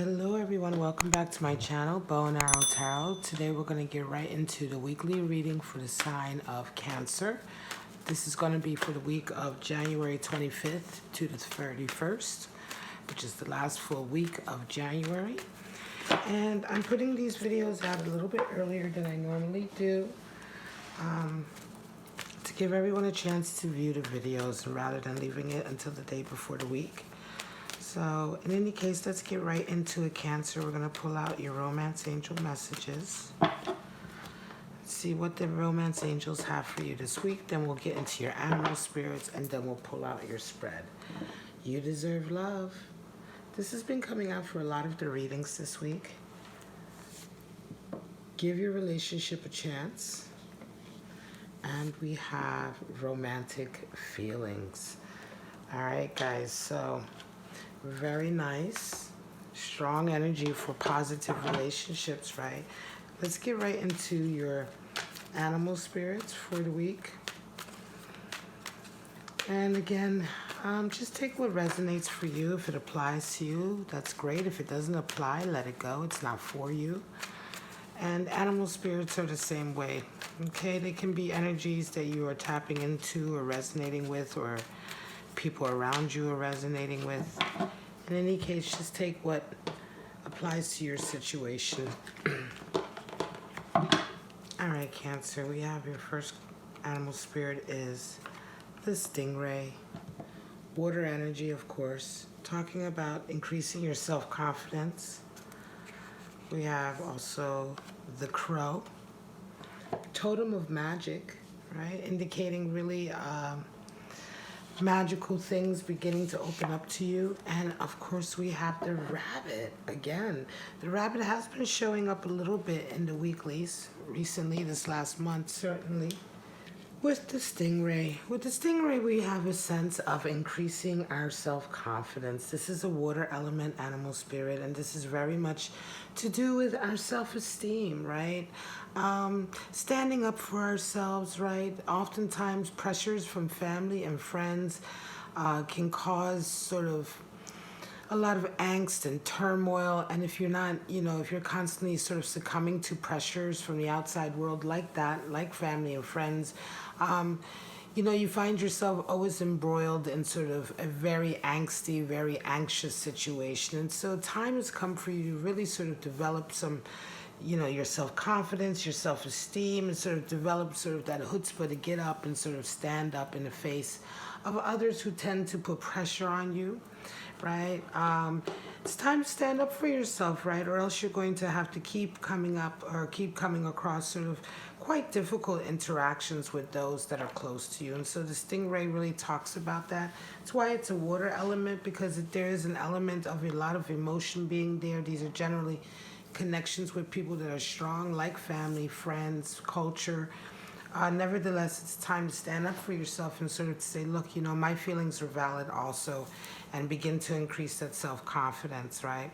Hello everyone, welcome back to my channel, Bow and Arrow Tarot. Today we're going to get right into the weekly reading for the sign of Cancer. This is going to be for the week of January 25th to the 31st, which is the last full week of January. And I'm putting these videos out a little bit earlier than I normally do to give everyone a chance to view the videos rather than leaving it until the day before the week. So in any case, let's get right into it, Cancer. We're going to pull out your romance angel messages. See what the romance angels have for you this week. Then we'll get into your animal spirits, and then we'll pull out your spread. You deserve love. This has been coming out for a lot of the readings this week. Give your relationship a chance. And we have romantic feelings. All right, guys, so very nice, strong energy for positive relationships, right? Let's get right into your animal spirits for the week. And again, just take what resonates for you. If it applies to you, that's great. If it doesn't apply, let it go. It's not for you. And animal spirits are the same way, okay? They can be energies that you are tapping into or resonating with, or people around you are resonating with. In any case, just take what applies to your situation. All right, Cancer, we have your first animal spirit is the stingray. Water energy, of course, talking about increasing your self-confidence. We have also the crow, totem of magic, right? Indicating really magical things beginning to open up to you. And of course we have the rabbit again. The rabbit has been showing up a little bit in the weeklies recently, this last month certainly. With the stingray, we have a sense of increasing our self-confidence. This is a water element animal spirit, and this is very much to do with our self-esteem, right? Standing up for ourselves, right? Oftentimes pressures from family and friends can cause sort of a lot of angst and turmoil. And if you're not, if you're constantly sort of succumbing to pressures from the outside world like that, like family and friends, you find yourself always embroiled in sort of a very angsty, very anxious situation. And so time has come for you to really sort of develop some, your self-confidence, your self-esteem, and sort of develop sort of that chutzpah to get up and sort of stand up in the face of others who tend to put pressure on you, right? It's time to stand up for yourself, right? Or else you're going to have to keep coming up or keep coming across sort of quite difficult interactions with those that are close to you. And so the stingray really talks about that. That's why it's a water element, because there is an element of a lot of emotion being there. These are generally connections with people that are strong, like family, friends, culture. Nevertheless, it's time to stand up for yourself and sort of say, look, my feelings are valid also, and begin to increase that self-confidence, right?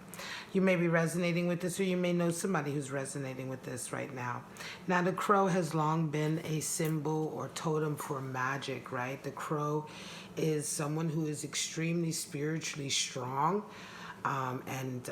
You may be resonating with this, or you may know somebody who's resonating with this right now. Now, the crow has long been a symbol or totem for magic, right? The crow is someone who is extremely spiritually strong, and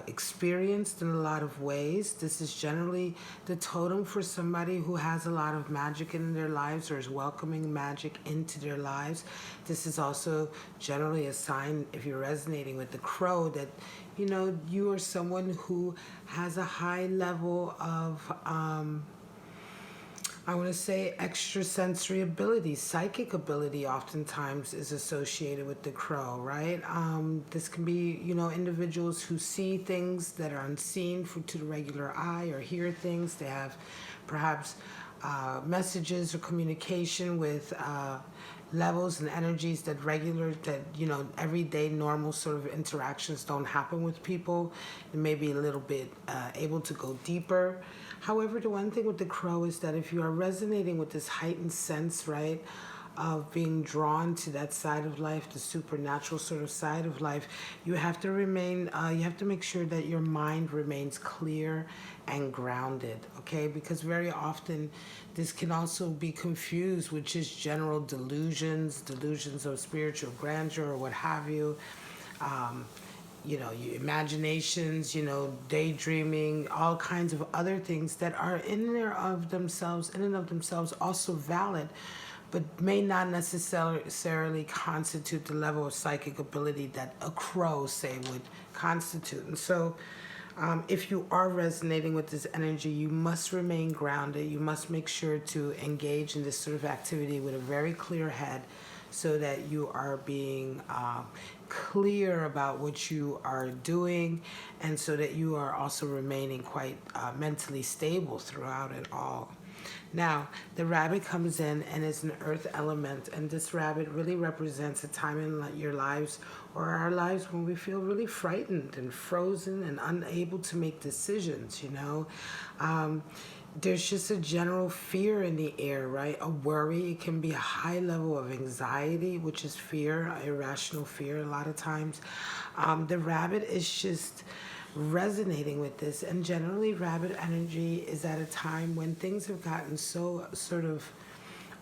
experienced in a lot of ways. This is generally the totem for somebody who has a lot of magic in their lives or is welcoming magic into their lives. This is also generally a sign, if you're resonating with the crow, that you are someone who has a high level of I want to say extrasensory ability, psychic ability oftentimes is associated with the crow, right? This can be, individuals who see things that are unseen to the regular eye, or hear things. They have perhaps messages or communication with levels and energies that everyday normal sort of interactions don't happen with people. It may be a little bit able to go deeper. However, the one thing with the crow is that if you are resonating with this heightened sense, right, of being drawn to that side of life, the supernatural sort of side of life, you have to make sure that your mind remains clear and grounded, okay? Because very often this can also be confused with just general delusions of spiritual grandeur or what have you. your imaginations, daydreaming, all kinds of other things that are in and of themselves also valid, but may not necessarily constitute the level of psychic ability that a crow, say, would constitute. And so, if you are resonating with this energy, you must remain grounded. You must make sure to engage in this sort of activity with a very clear head so that you are being clear about what you are doing, and so that you are also remaining quite mentally stable throughout it all. Now, the rabbit comes in and is an earth element, and this rabbit really represents a time in your lives or our lives when we feel really frightened and frozen and unable to make decisions. There's just a general fear in the air, right? A worry. It can be a high level of anxiety, which is fear, irrational fear a lot of times. The rabbit is just resonating with this, and generally rabbit energy is at a time when things have gotten so sort of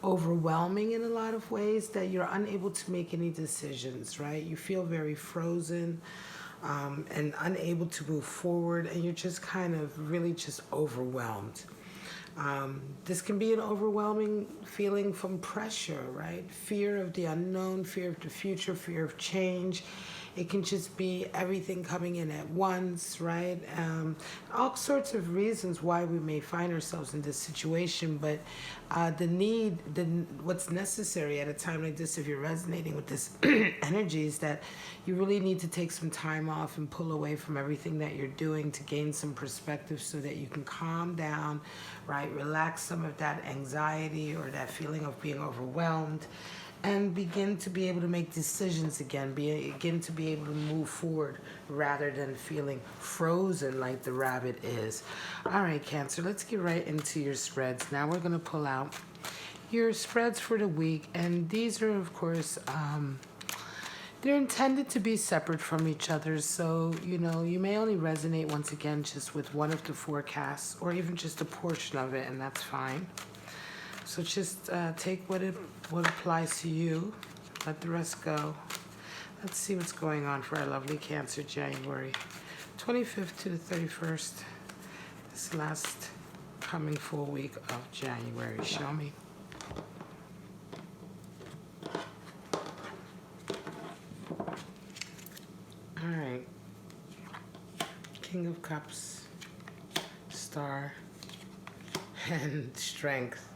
overwhelming in a lot of ways that you're unable to make any decisions, right? You feel very frozen and unable to move forward, and you're just kind of really just overwhelmed. This can be an overwhelming feeling from pressure, right? Fear of the unknown, fear of the future, fear of change. It can just be everything coming in at once, right? All sorts of reasons why we may find ourselves in this situation, but what's necessary at a time like this, if you're resonating with this energy, is that you really need to take some time off and pull away from everything that you're doing to gain some perspective so that you can calm down, right? Relax some of that anxiety or that feeling of being overwhelmed, and begin to be able to make decisions again, begin to be able to move forward rather than feeling frozen like the rabbit is. All right, Cancer, let's get right into your spreads. Now we're going to pull out your spreads for the week, and these are, of course, they're intended to be separate from each other, so, you may only resonate once again just with one of the forecasts or even just a portion of it, and that's fine. So just take what applies to you, let the rest go. Let's see what's going on for our lovely Cancer January 25th to the 31st, this last coming full week of January. Show me. All right. King of Cups, Star, and Strength.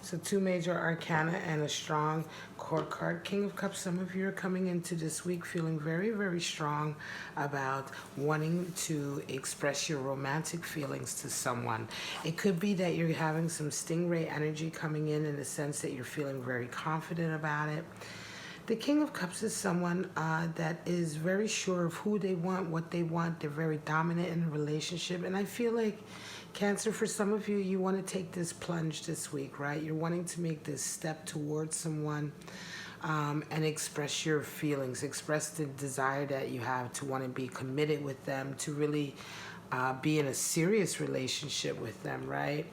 So 2 major arcana and a strong core card. King of Cups, some of you are coming into this week feeling very, very strong about wanting to express your romantic feelings to someone. It could be that you're having some stingray energy coming in the sense that you're feeling very confident about it. The King of Cups is someone that is very sure of who they want, what they want. They're very dominant in a relationship. And I feel like, Cancer, for some of you, you want to take this plunge this week, right? You're wanting to make this step towards someone and express your feelings, express the desire that you have to want to be committed with them, to really be in a serious relationship with them, right?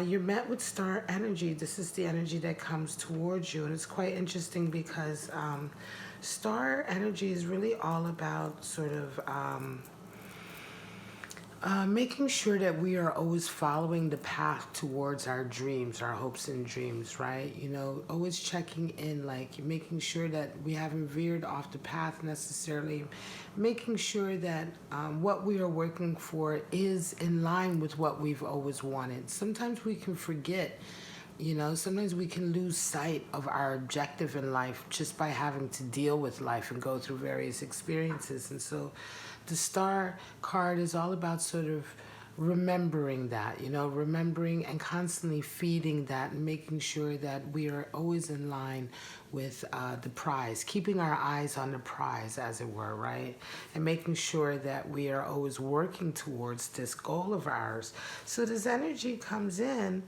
You're met with star energy. This is the energy that comes towards you, and it's quite interesting because star energy is really all about sort of making sure that we are always following the path towards our dreams, our hopes and dreams, right? Always checking in, like making sure that we haven't veered off the path necessarily, making sure that what we are working for is in line with what we've always wanted. Sometimes we can forget, sometimes we can lose sight of our objective in life just by having to deal with life and go through various experiences. And so the Star card is all about sort of remembering that, remembering and constantly feeding that and making sure that we are always in line with the prize, keeping our eyes on the prize, as it were, right? And making sure that we are always working towards this goal of ours. So this energy comes in,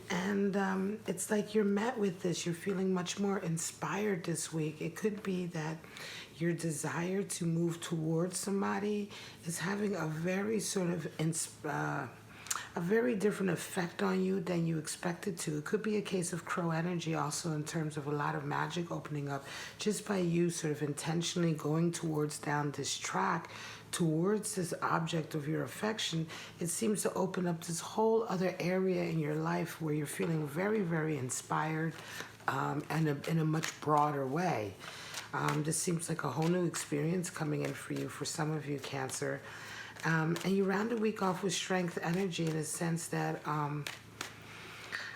and it's like you're met with this. You're feeling much more inspired this week. It could be that your desire to move towards somebody is having a very sort of a very different effect on you than you expected to. It could be a case of crow energy also, in terms of a lot of magic opening up just by you sort of intentionally going towards down this track towards this object of your affection. It seems to open up this whole other area in your life where you're feeling very, very inspired, and in a much broader way. This seems like a whole new experience coming in for you, for some of you, Cancer. And you round the week off with strength energy, in a sense that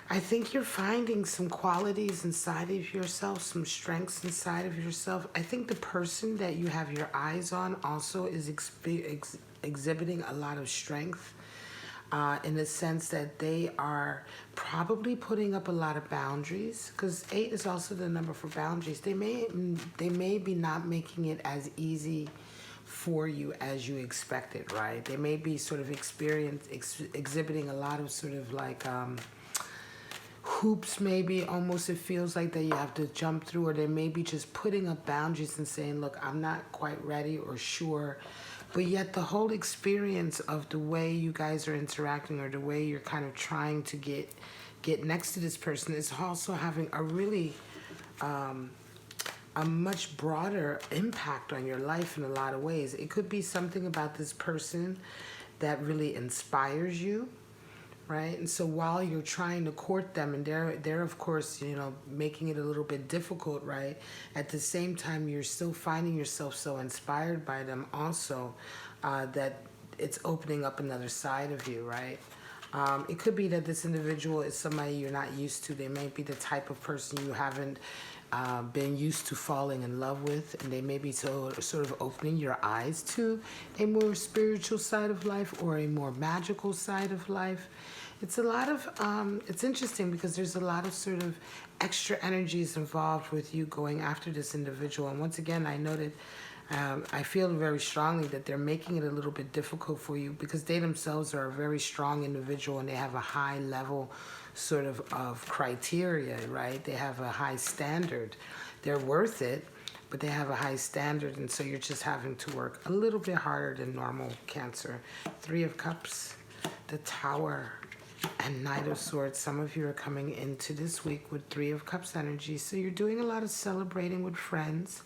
I think you're finding some qualities inside of yourself, some strengths inside of yourself. I think the person that you have your eyes on also is exhibiting a lot of strength, in the sense that they are probably putting up a lot of boundaries, because 8 is also the number for boundaries. They may be not making it as easy for you as you expected, right? They may be sort of exhibiting a lot of sort of like hoops, maybe almost, it feels like, that you have to jump through, or they may be just putting up boundaries and saying, look, I'm not quite ready or sure. But yet the whole experience of the way you guys are interacting, or the way you're kind of trying to get next to this person, is also having a really a much broader impact on your life in a lot of ways. It could be something about this person that really inspires you, right? And so while you're trying to court them, and they're of course, making it a little bit difficult, right? At the same time, you're still finding yourself so inspired by them also, that it's opening up another side of you, right? It could be that this individual is somebody you're not used to. They may be the type of person you haven't been used to falling in love with, and they may be sort of opening your eyes to a more spiritual side of life, or a more magical side of life. It's a lot of, it's interesting because there's a lot of sort of extra energies involved with you going after this individual. And once again, I know that I feel very strongly that they're making it a little bit difficult for you, because they themselves are a very strong individual, and they have a high level sort of criteria, right? They have a high standard. They're worth it, but they have a high standard, and so you're just having to work a little bit harder than normal, Cancer. 3 of Cups, the Tower, and Knight of Swords. Some of you are coming into this week with 3 of Cups energy, so you're doing a lot of celebrating with friends.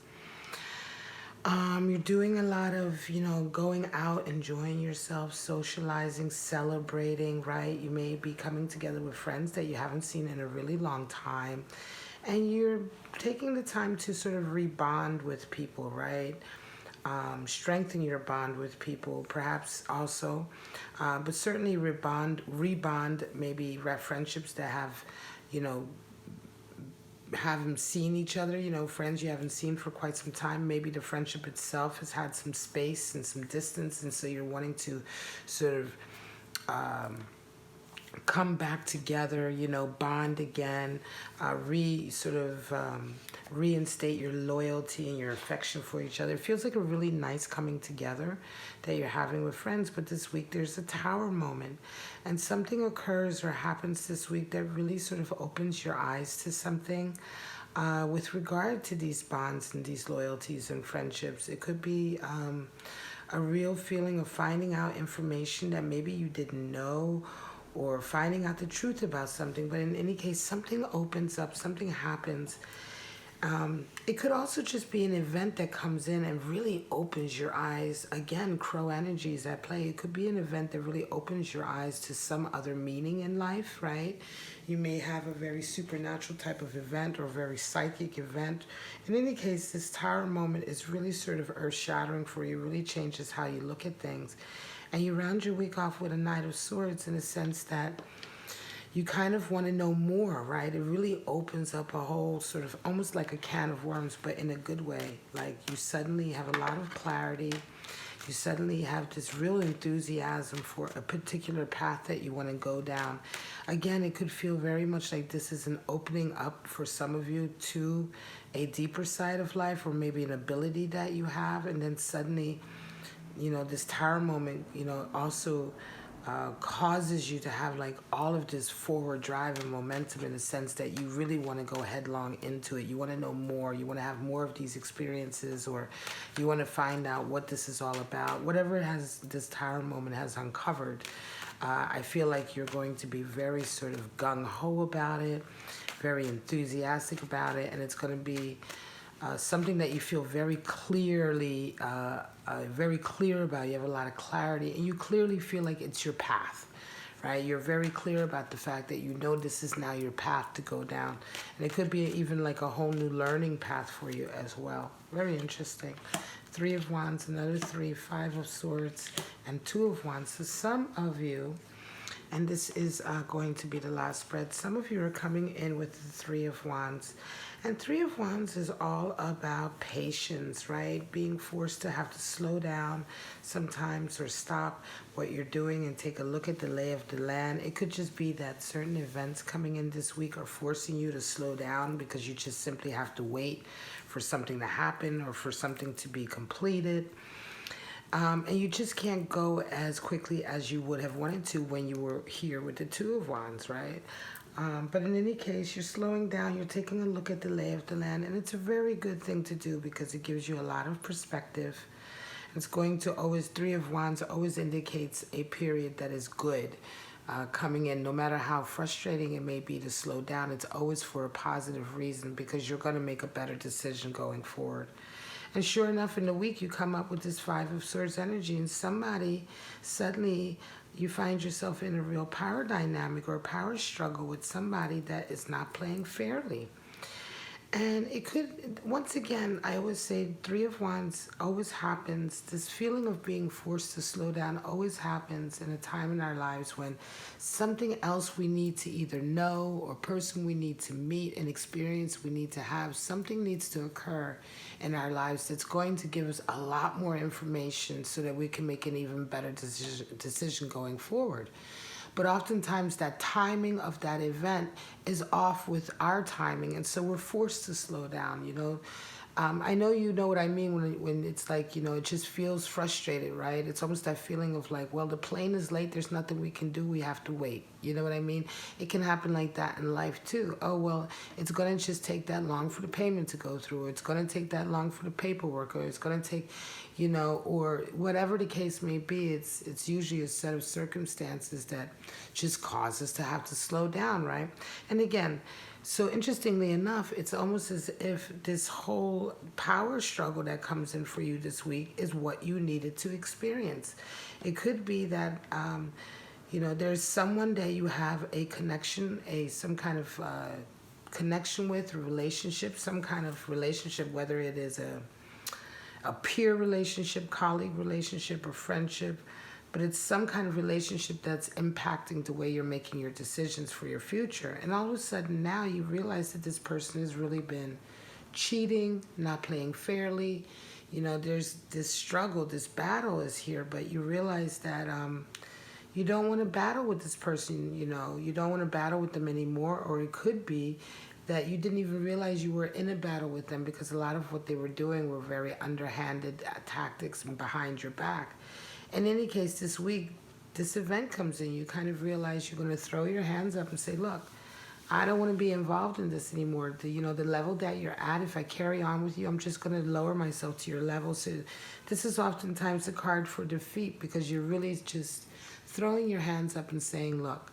You're doing a lot of, going out, enjoying yourself, socializing, celebrating, right? You may be coming together with friends that you haven't seen in a really long time. And you're taking the time to sort of rebond with people, right? Strengthen your bond with people, perhaps also. But certainly rebond maybe friendships that have, haven't seen each other, friends you haven't seen for quite some time. Maybe the friendship itself has had some space and some distance, and so you're wanting to sort of come back together, bond again, reinstate your loyalty and your affection for each other. It feels like a really nice coming together that you're having with friends. But this week there's a Tower moment, and something occurs or happens this week that really sort of opens your eyes to something with regard to these bonds and these loyalties and friendships. It could be a real feeling of finding out information that maybe you didn't know, or finding out the truth about something. But in any case, something opens up, something happens. It could also just be an event that comes in and really opens your eyes. Again, crow energy is at play. It could be an event that really opens your eyes to some other meaning in life, right? You may have a very supernatural type of event, or a very psychic event. In any case, this Tower moment is really sort of earth-shattering for you, really changes how you look at things. And you round your week off with a Knight of Swords, in a sense that you kind of want to know more, right? It really opens up a whole sort of, almost like a can of worms, but in a good way. Like, you suddenly have a lot of clarity. You suddenly have this real enthusiasm for a particular path that you want to go down. Again, it could feel very much like this is an opening up for some of you to a deeper side of life, or maybe an ability that you have. And then suddenly, this Tower moment, also causes you to have like all of this forward drive and momentum, in the sense that you really want to go headlong into it. You want to know more. You want to have more of these experiences, or you want to find out what this is all about. Whatever it has, this Tower moment has uncovered, I feel like you're going to be very sort of gung-ho about it, very enthusiastic about it, and it's going to be something that you feel very clearly, very clear about. You have a lot of clarity, and you clearly feel like it's your path, right? You're very clear about the fact that you know this is now your path to go down. And it could be even like a whole new learning path for you as well. Very interesting. 3 of Wands, another 3, 5 of Swords, and 2 of Wands. So some of you, and this is going to be the last spread, some of you are coming in with the 3 of Wands. And 3 of Wands is all about patience, right? Being forced to have to slow down sometimes or stop what you're doing and take a look at the lay of the land. It could just be that certain events coming in this week are forcing you to slow down because you just simply have to wait for something to happen or for something to be completed. And you just can't go as quickly as you would have wanted to when you were here with the 2 of Wands, right? But in any case, you're slowing down, you're taking a look at the lay of the land, and it's a very good thing to do because it gives you a lot of perspective. It's going to always, 3 of Wands always indicates a period that is good coming in. No matter how frustrating it may be to slow down, it's always for a positive reason because you're going to make a better decision going forward. And sure enough, in the week, you come up with this 5 of Swords energy, and somebody suddenly you find yourself in a real power dynamic or a power struggle with somebody that is not playing fairly. And it could, once again, I always say 3 of Wands always happens. This feeling of being forced to slow down always happens in a time in our lives when something else we need to either know or person we need to meet, an experience we need to have, something needs to occur in our lives that's going to give us a lot more information so that we can make an even better decision going forward. But oftentimes that timing of that event is off with our timing, and so we're forced to slow down, you know. I know you know what I mean when it's like, you know, it just feels frustrated, right? It's almost that feeling of like, well, the plane is late, there's nothing we can do, we have to wait. You know what I mean? It can happen like that in life too. Oh, well, it's going to just take that long for the payment to go through, or it's going to take that long for the paperwork, or it's going to take, you know, or whatever the case may be. It's usually a set of circumstances that just cause us to have to slow down, right? And again, so interestingly enough, it's almost as if this whole power struggle that comes in for you this week is what you needed to experience. It could be that, you know, there's someone that you have a connection, some kind of connection with, a relationship, some kind of relationship, whether it is a peer relationship, colleague relationship, or friendship, but it's some kind of relationship that's impacting the way you're making your decisions for your future. And all of a sudden now you realize that this person has really been cheating, not playing fairly. You know, there's this struggle, this battle is here, but you realize that you don't want to battle with this person, you know, you don't want to battle with them anymore. Or it could be that you didn't even realize you were in a battle with them because a lot of what they were doing were very underhanded tactics and behind your back. In any case, this week, this event comes in, you kind of realize you're going to throw your hands up and say, look, I don't want to be involved in this anymore. The level that you're at, if I carry on with you, I'm just going to lower myself to your level. So this is oftentimes a card for defeat because you're really just throwing your hands up and saying, look,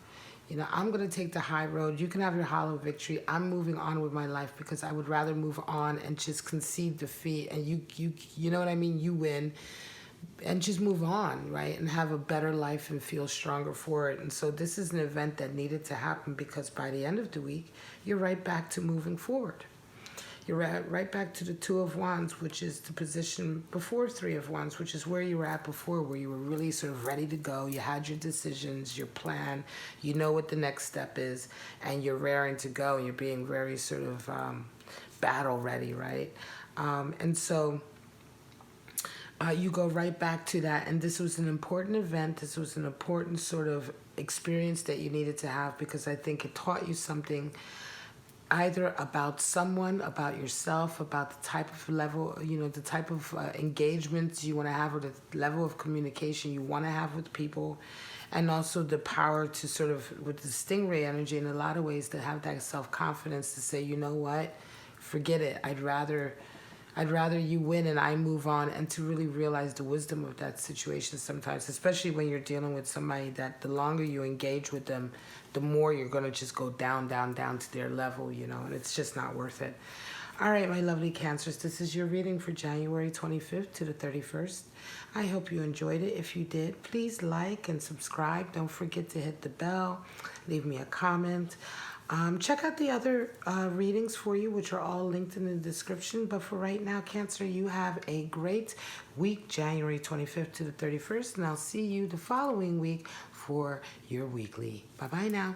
you know, I'm going to take the high road. You can have your hollow victory. I'm moving on with my life because I would rather move on and just concede defeat. And you know what I mean? You win. And just move on, right? And have a better life and feel stronger for it. And so this is an event that needed to happen because by the end of the week, you're right back to moving forward. You're right back to the 2 of Wands, which is the position before 3 of Wands, which is where you were at before, where you were really sort of ready to go. You had your decisions, your plan, you know what the next step is, and you're raring to go. You're being very sort of battle ready, right? And so you go right back to that. And this was an important event. This was an important sort of experience that you needed to have because I think it taught you something either about someone, about yourself, about the type of level, you know, the type of engagements you want to have or the level of communication you want to have with people. And also the power to sort of, with the stingray energy in a lot of ways, to have that self-confidence to say, you know what, forget it. I'd rather I'd rather you win and I move on, and to really realize the wisdom of that situation sometimes, especially when you're dealing with somebody that the longer you engage with them, the more you're going to just go down, down, down to their level, you know, and it's just not worth it. All right, my lovely Cancers, this is your reading for January 25th to the 31st. I hope you enjoyed it. If you did, please like and subscribe. Don't forget to hit the bell. Leave me a comment. Check out the other readings for you, which are all linked in the description. But for right now, Cancer, you have a great week, January 25th to the 31st. And I'll see you the following week for your weekly. Bye-bye now.